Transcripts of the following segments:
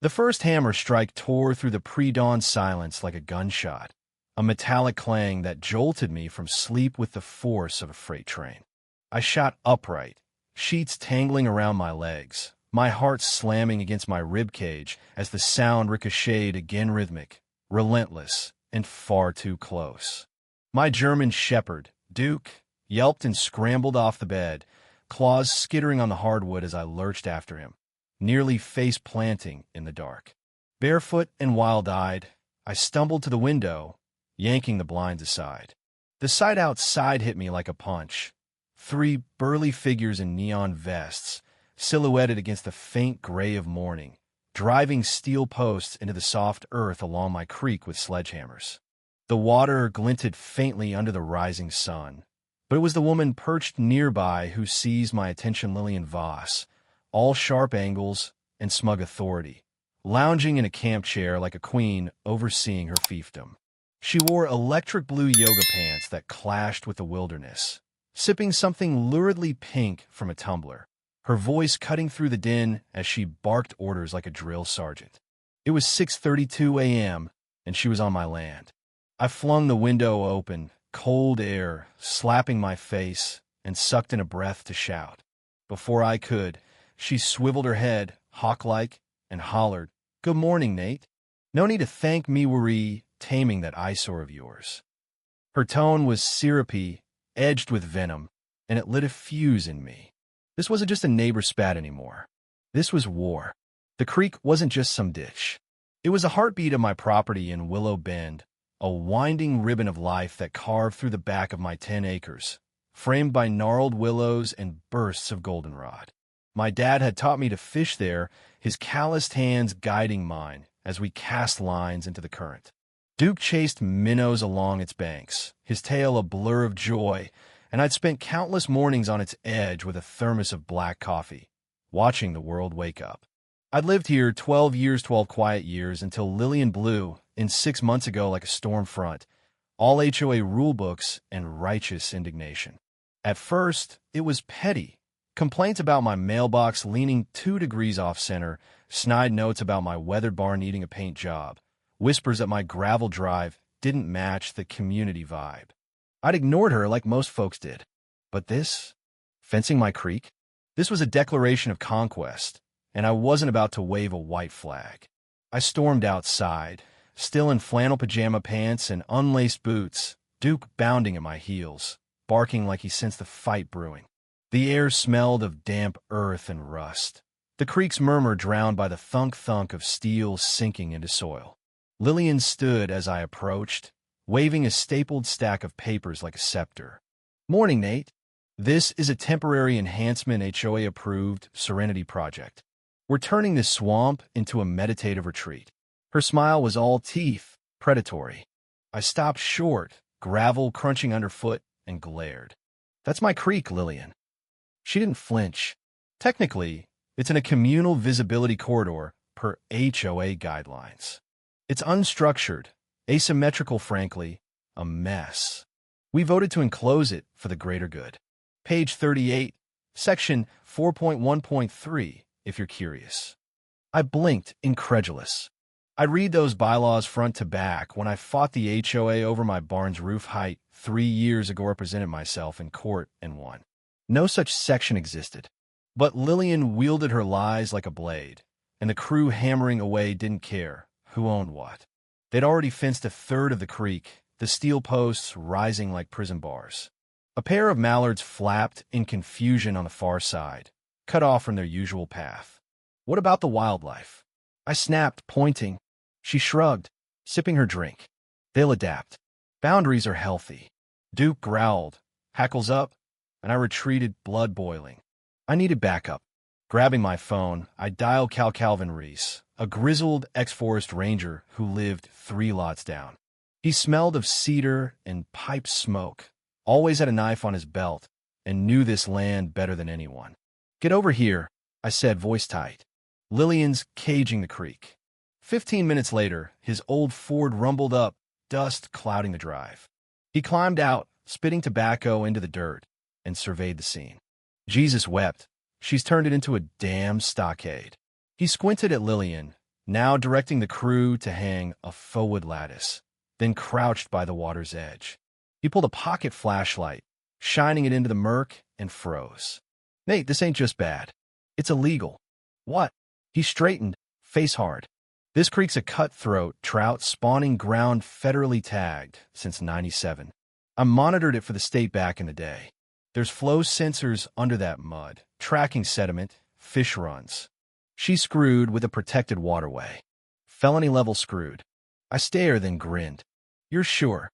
The first hammer strike tore through the pre-dawn silence like a gunshot, a metallic clang that jolted me from sleep with the force of a freight train. I shot upright, sheets tangling around my legs, my heart slamming against my rib cage as the sound ricocheted again, rhythmic, relentless, and far too close. My German shepherd, Duke, yelped and scrambled off the bed, claws skittering on the hardwood as I lurched after him, nearly face-planting in the dark. Barefoot and wild-eyed, I stumbled to the window, yanking the blinds aside. The sight outside hit me like a punch. 3 burly figures in neon vests, silhouetted against the faint gray of morning, driving steel posts into the soft earth along my creek with sledgehammers. The water glinted faintly under the rising sun, but it was the woman perched nearby who seized my attention, Lillian Voss, all sharp angles and smug authority, lounging in a camp chair like a queen overseeing her fiefdom. She wore electric blue yoga pants that clashed with the wilderness, sipping something luridly pink from a tumbler, her voice cutting through the din as she barked orders like a drill sergeant. It was 6:32 a.m., and she was on my land. I flung the window open, cold air slapping my face, and sucked in a breath to shout. Before I could, she swiveled her head, hawk-like, and hollered, "Good morning, Nate. No need to thank me, worry taming that eyesore of yours." Her tone was syrupy, edged with venom, and it lit a fuse in me. This wasn't just a neighbor spat anymore. This was war. The creek wasn't just some ditch. It was a heartbeat of my property in Willow Bend, a winding ribbon of life that carved through the back of my 10 acres, framed by gnarled willows and bursts of goldenrod. My dad had taught me to fish there, his calloused hands guiding mine as we cast lines into the current. Duke chased minnows along its banks, his tail a blur of joy, and I'd spent countless mornings on its edge with a thermos of black coffee, watching the world wake up. I'd lived here 12 years, 12 quiet years, until Lillian blew in 6 months ago like a storm front, all HOA rulebooks and righteous indignation. At first, it was petty. Complaints about my mailbox leaning 2 degrees off-center, snide notes about my weathered barn needing a paint job, whispers that my gravel drive didn't match the community vibe. I'd ignored her like most folks did. But this, fencing my creek, this was a declaration of conquest, and I wasn't about to wave a white flag. I stormed outside, still in flannel pajama pants and unlaced boots, Duke bounding at my heels, barking like he sensed the fight brewing. The air smelled of damp earth and rust, the creek's murmur drowned by the thunk-thunk of steel sinking into soil. Lillian stood as I approached, waving a stapled stack of papers like a scepter. "Morning, Nate. This is a temporary enhancement HOA-approved Serenity project. We're turning this swamp into a meditative retreat." Her smile was all teeth, predatory. I stopped short, gravel crunching underfoot, and glared. "That's my creek, Lillian." She didn't flinch. "Technically, it's in a communal visibility corridor per HOA guidelines. It's unstructured, asymmetrical, frankly, a mess. We voted to enclose it for the greater good. Page 38, section 4.1.3, if you're curious." I blinked, incredulous. I'd read those bylaws front to back when I fought the HOA over my barn's roof height 3 years ago, represented myself in court and won. No such section existed. But Lillian wielded her lies like a blade, and the crew hammering away didn't care who owned what. They'd already fenced a third of the creek, the steel posts rising like prison bars. A pair of mallards flapped in confusion on the far side, cut off from their usual path. "What about the wildlife?" I snapped, pointing. She shrugged, sipping her drink. "They'll adapt. Boundaries are healthy." Duke growled, hackles up, and I retreated, blood boiling. I needed backup. Grabbing my phone, I dialed Calvin Reese, a grizzled ex-forest ranger who lived 3 lots down. He smelled of cedar and pipe smoke, always had a knife on his belt, and knew this land better than anyone. "Get over here," I said, voice tight. "Lillian's caging the creek." 15 minutes later, his old Ford rumbled up, dust clouding the drive. He climbed out, spitting tobacco into the dirt, and surveyed the scene. "Jesus wept. She's turned it into a damn stockade." He squinted at Lillian, now directing the crew to hang a forward lattice, then crouched by the water's edge. He pulled a pocket flashlight, shining it into the murk, and froze. "Nate, this ain't just bad. It's illegal." "What?" He straightened, face hard. "This creek's a cutthroat trout spawning ground federally tagged since '97. I monitored it for the state back in the day. There's flow sensors under that mud, tracking sediment, fish runs. She's screwed with a protected waterway. Felony level screwed." I stared, then grinned. "You're sure?"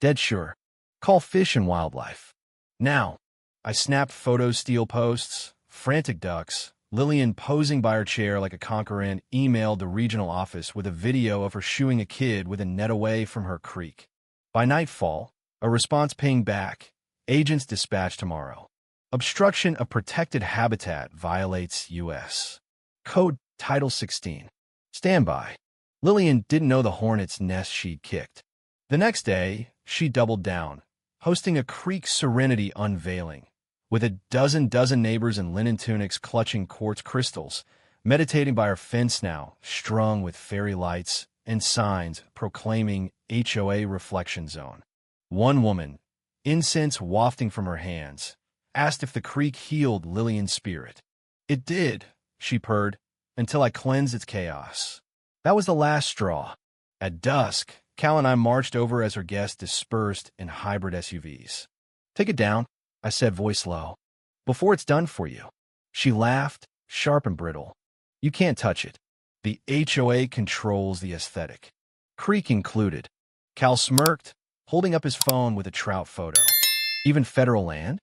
"Dead sure. Call Fish and Wildlife. Now." I snapped photos, steel posts, frantic ducks, Lillian posing by her chair like a conqueror, and emailed the regional office with a video of her shooing a kid with a net away from her creek. By nightfall, a response pinged back. "Agents dispatched tomorrow. Obstruction of protected habitat violates U.S. Code Title 16. Standby." Lillian didn't know the hornet's nest she'd kicked. The next day, she doubled down, hosting a creek serenity unveiling, with a dozen neighbors in linen tunics clutching quartz crystals, meditating by her fence now, strung with fairy lights and signs proclaiming HOA reflection zone. One woman, incense wafting from her hands, asked if the creek healed Lillian's spirit. "It did," she purred, "until I cleansed its chaos." That was the last straw. At dusk, Cal and I marched over as her guests dispersed in hybrid SUVs. "Take it down," I said, voice low, "before it's done for you." She laughed, sharp and brittle. "You can't touch it. The HOA controls the aesthetic. Creek included." Cal smirked, holding up his phone with a trout photo. "Even federal land?"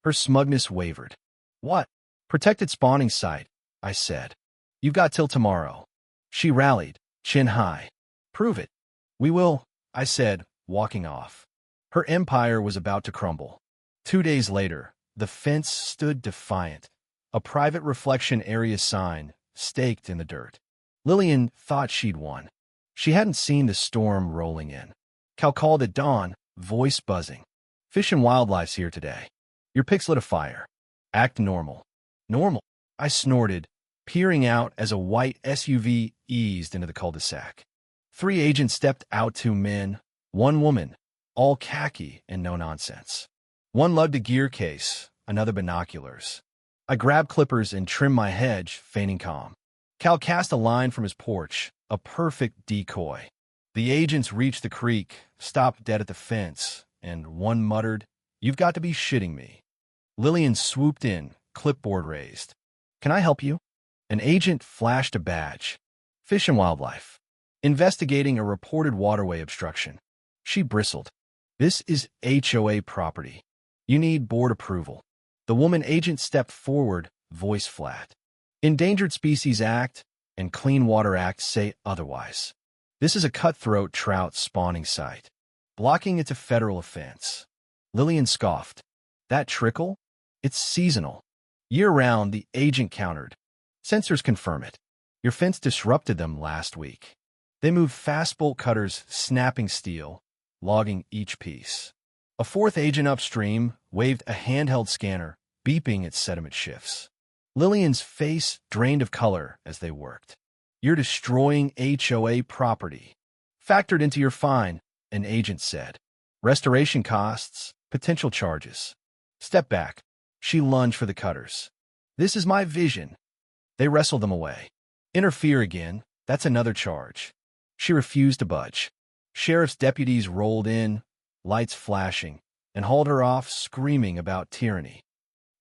Her smugness wavered. "What?" "Protected spawning site," I said. "You've got till tomorrow." She rallied, chin high. "Prove it." "We will," I said, walking off. Her empire was about to crumble. 2 days later, the fence stood defiant, a private reflection area sign staked in the dirt. Lillian thought she'd won. She hadn't seen the storm rolling in. Cal called at dawn, voice buzzing. "Fish and Wildlife's here today. Your pics lit a fire. Act normal." "Normal?" I snorted, peering out as a white SUV eased into the cul-de-sac. 3 agents stepped out, 2 men, 1 woman, all khaki and no nonsense. One lugged a gear case, another binoculars. I grabbed clippers and trimmed my hedge, feigning calm. Cal cast a line from his porch, a perfect decoy. The agents reached the creek, stopped dead at the fence, and one muttered, "You've got to be shitting me." Lillian swooped in, clipboard raised. "Can I help you?" An agent flashed a badge. "Fish and Wildlife. Investigating a reported waterway obstruction." She bristled. "This is HOA property. You need board approval." The woman agent stepped forward, voice flat. "Endangered Species Act and Clean Water Act say otherwise. This is a cutthroat trout spawning site. Blocking it's a federal offense." Lillian scoffed. "That trickle? It's seasonal. Year-round," the agent countered. "Sensors confirm it. Your fence disrupted them last week." They moved fast, bolt cutters snapping steel, logging each piece. A 4th agent upstream waved a handheld scanner, beeping its sediment shifts. Lillian's face drained of color as they worked. "You're destroying HOA property. Factored into your fine," an agent said. "Restoration costs, potential charges." "Step back." She lunged for the cutters. "This is my vision." They wrestled them away. "Interfere again, that's another charge." She refused to budge. Sheriff's deputies rolled in, lights flashing, and hauled her off, screaming about tyranny.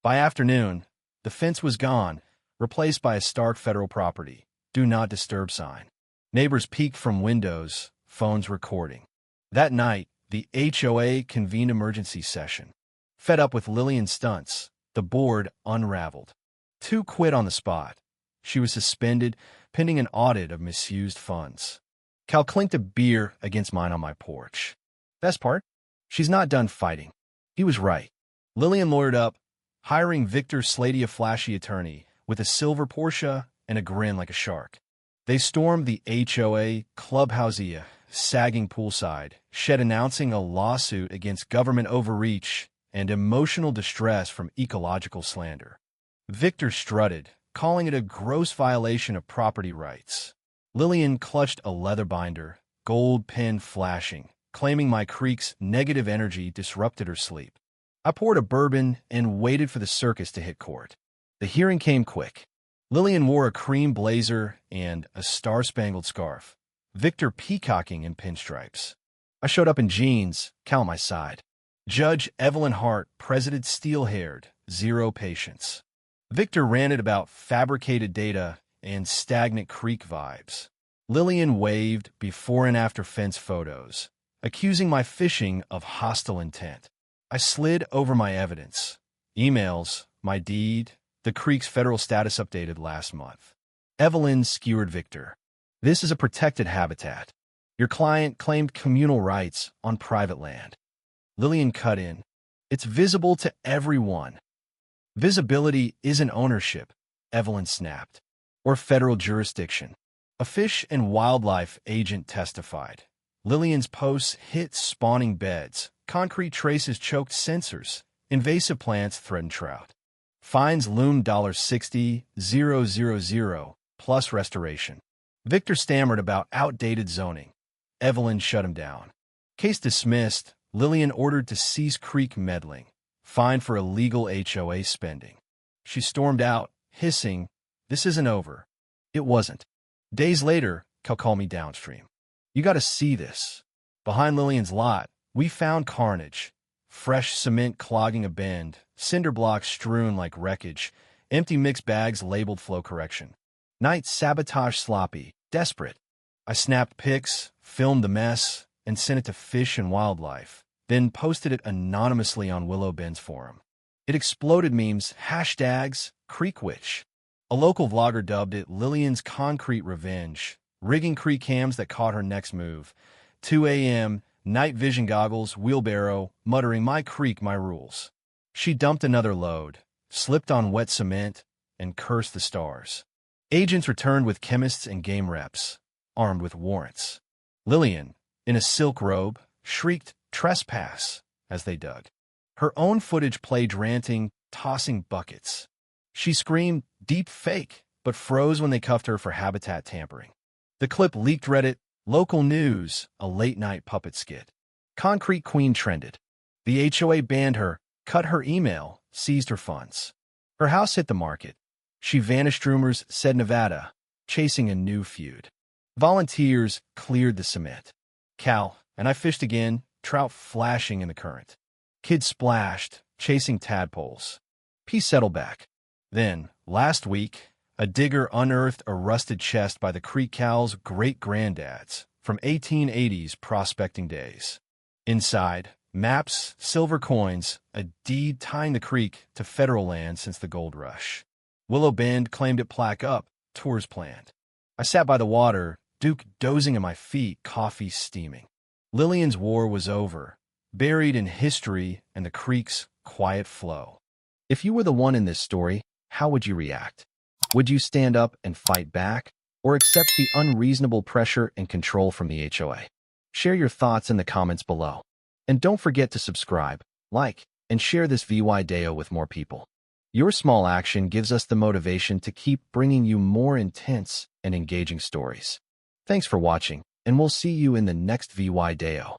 By afternoon, the fence was gone, replaced by a stark federal property, "Do Not Disturb" sign. Neighbors peeked from windows, phones recording. That night, the HOA convened emergency session. Fed up with Lillian's stunts, the board unraveled. 2 quit on the spot. She was suspended, pending an audit of misused funds. Cal clinked a beer against mine on my porch. Best part? She's not done fighting. He was right. Lillian lawyered up, hiring Victor Slady, a flashy attorney, with a silver Porsche and a grin like a shark. They stormed the HOA clubhousea, sagging poolside, shed announcing a lawsuit against government overreach and emotional distress from ecological slander. Victor strutted, calling it a gross violation of property rights. Lillian clutched a leather binder, gold pen flashing, claiming my creek's negative energy disrupted her sleep. I poured a bourbon and waited for the circus to hit court. The hearing came quick. Lillian wore a cream blazer and a star-spangled scarf, Victor peacocking in pinstripes. I showed up in jeans, Cal on my side. Judge Evelyn Hart, president steel-haired, zero patience. Victor ranted about fabricated data and stagnant creek vibes. Lillian waved before and after fence photos, accusing my fishing of hostile intent. I slid over my evidence. Emails, my deed, the creek's federal status updated last month. Evelyn skewered Victor. This is a protected habitat. Your client claimed communal rights on private land. Lillian cut in. It's visible to everyone. Visibility isn't ownership, Evelyn snapped, or federal jurisdiction. A fish and wildlife agent testified. Lillian's posts hit spawning beds, concrete traces choked sensors, invasive plants threatened trout. Fines loomed $60,000 plus restoration. Victor stammered about outdated zoning. Evelyn shut him down. Case dismissed. Lillian ordered to cease creek meddling, fined for illegal HOA spending. She stormed out, hissing, "This isn't over." It wasn't. Days later, Cal called me downstream. "You got to see this." Behind Lillian's lot, we found carnage. Fresh cement clogging a bend, cinder blocks strewn like wreckage, empty mixed bags labeled flow correction. Night sabotage sloppy, desperate. I snapped pics, filmed the mess, and sent it to Fish and Wildlife, then posted it anonymously on Willow Bend's forum. It exploded memes, hashtags, Creekwitch. A local vlogger dubbed it Lillian's concrete revenge, rigging creek cams that caught her next move. 2 a.m., night vision goggles, wheelbarrow, muttering, "My creek, my rules." She dumped another load, slipped on wet cement, and cursed the stars. Agents returned with chemists and game reps, armed with warrants. Lillian, in a silk robe, shrieked, "Trespass," as they dug. Her own footage played ranting, tossing buckets. She screamed, "Deep fake," but froze when they cuffed her for habitat tampering. The clip leaked Reddit, local news, a late-night puppet skit. Concrete Queen trended. The HOA banned her, cut her email, seized her funds. Her house hit the market. She vanished, rumors said Nevada, chasing a new feud. Volunteers cleared the cement. Cal, and I fished again, trout flashing in the current. Kids splashed, chasing tadpoles. Peace settled back. Then, last week, a digger unearthed a rusted chest by the creek cow's great-granddads from 1880s prospecting days. Inside, maps, silver coins, a deed tying the creek to federal land since the gold rush. Willow Bend claimed it plaque up, tours planned. I sat by the water, Duke dozing at my feet, coffee steaming. Lillian's war was over, buried in history and the creek's quiet flow. If you were the one in this story, how would you react? Would you stand up and fight back, or accept the unreasonable pressure and control from the HOA? Share your thoughts in the comments below. And don't forget to subscribe, like, and share this VY Deo with more people. Your small action gives us the motivation to keep bringing you more intense and engaging stories. Thanks for watching, and we'll see you in the next VY Deo.